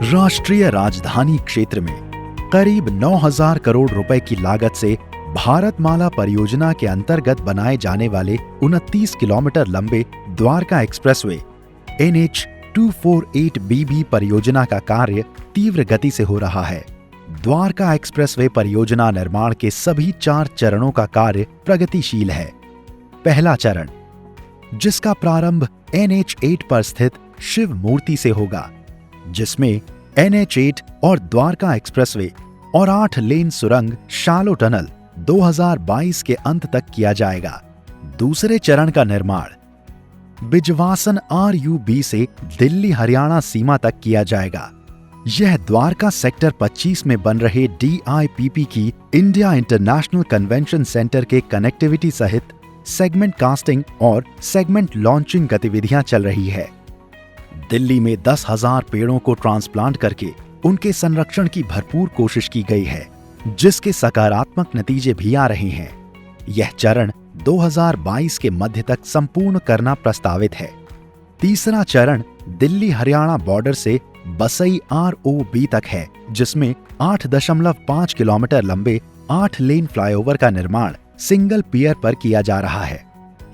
राष्ट्रीय राजधानी क्षेत्र में करीब 9,000 करोड़ रुपए की लागत से भारतमाला परियोजना के अंतर्गत बनाए जाने वाले 29 किलोमीटर लंबे द्वारका एक्सप्रेसवे NH248BB परियोजना का कार्य तीव्र गति से हो रहा है। द्वारका एक्सप्रेसवे परियोजना निर्माण के सभी 4 चरणों का कार्य प्रगतिशील है। पहला चरण, जिसका प्रारंभ NH8 पर स्थित शिव मूर्ति से होगा, जिसमें NH8 और द्वारका एक्सप्रेसवे और 8 लेन सुरंग शैलो टनल 2022 के अंत तक किया जाएगा। दूसरे चरण का निर्माण बिजवासन RUB से दिल्ली हरियाणा सीमा तक किया जाएगा। यह द्वारका सेक्टर 25 में बन रहे DIPP की इंडिया इंटरनेशनल कन्वेंशन सेंटर के कनेक्टिविटी सहित सेगमेंट कास्टिंग और सेगमेंट लॉन्चिंग गतिविधियां चल रही है। दिल्ली में 10,000 पेड़ों को ट्रांसप्लांट करके उनके संरक्षण की भरपूर कोशिश की गई है, जिसके सकारात्मक नतीजे भी आ रहे हैं। यह चरण 2022 के मध्य तक संपूर्ण करना प्रस्तावित है। तीसरा चरण दिल्ली हरियाणा बॉर्डर से बसई ROB तक है, जिसमें 8.5 किलोमीटर लंबे 8 लेन फ्लाईओवर का निर्माण सिंगल पियर पर किया जा रहा है।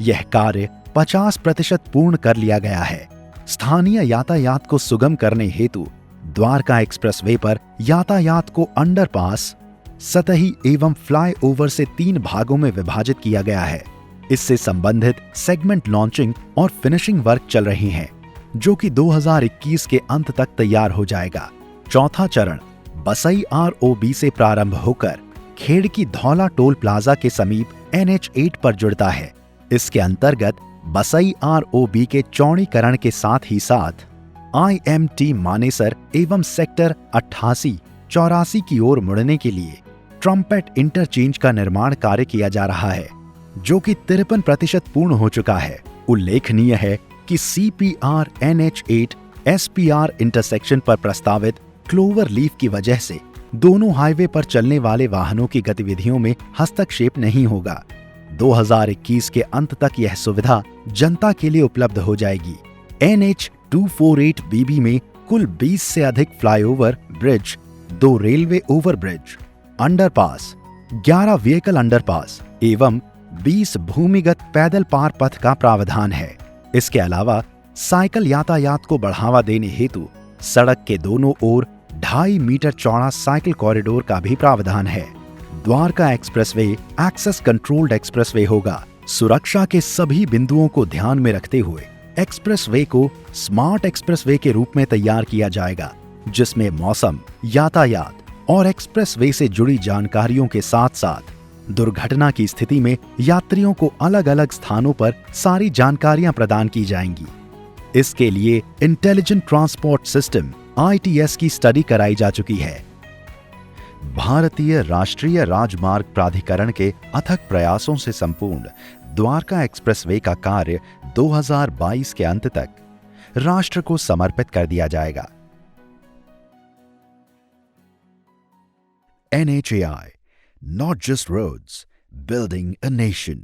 यह कार्य 50% पूर्ण कर लिया गया है। स्थानीय यातायात को सुगम करने हेतु द्वारका एक्सप्रेसवे पर यातायात को अंडरपास, सतही एवं फ्लाईओवर से 3 भागों में विभाजित किया गया है। इससे संबंधित सेगमेंट लॉन्चिंग और फिनिशिंग वर्क चल रही हैं, जो कि 2021 के अंत तक तैयार हो जाएगा। चौथा चरण बसई ROB से प्रारंभ होकर खेड़की धौला टोल प्लाजा के समीप NH8 पर जुड़ता है। इसके अंतर्गत बसई ROB के चौड़ीकरण के साथ ही साथ IMT मानेसर एवं सेक्टर 88-84 की ओर मुड़ने के लिए ट्रम्पेट इंटरचेंज का निर्माण कार्य किया जा रहा है, जो कि 53% पूर्ण हो चुका है। उल्लेखनीय है कि CPR NH8 SPR इंटरसेक्शन पर प्रस्तावित क्लोवर लीफ की वजह से दोनों हाईवे पर चलने वाले वाहनों की गतिविधियों में हस्तक्षेप नहीं होगा। 2021 के अंत तक यह सुविधा जनता के लिए उपलब्ध हो जाएगी। NH248BB में कुल 20 से अधिक flyover, bridge, 2 railway overbridge, underpass, 11 vehicle underpass एवं 20 भूमिगत पैदल पार पथ का प्रावधान है। इसके अलावा साइकिल यातायात को बढ़ावा देने हेतु सड़क के दोनों ओर 2.5 मीटर चौड़ा साइकिल कॉरिडोर का भी प्रावधान है। Dwarka expressway access controlled expressway होगा। सुरक्षा के सभी बिंदुओं को ध्यान में रखते हुए एक्सप्रेसवे को स्मार्ट एक्सप्रेसवे के रूप में तैयार किया जाएगा, जिसमें मौसम, यातायात और एक्सप्रेसवे से जुड़ी जानकारियों के साथ साथ दुर्घटना की स्थिति में यात्रियों को अलग अलग स्थानों पर सारी जानकारियां प्रदान की जाएंगी। इसके लिए इंटेलिजेंट ट्रांसपोर्ट सिस्टम ITS की स्टडी कराई जा चुकी है। भारतीय राष्ट्रीय राजमार्ग प्राधिकरण के अथक प्रयासों से संपूर्ण द्वारका एक्सप्रेसवे का कार्य 2022 के अंत तक राष्ट्र को समर्पित कर दिया जाएगा। NHAI, not just roads, building a nation।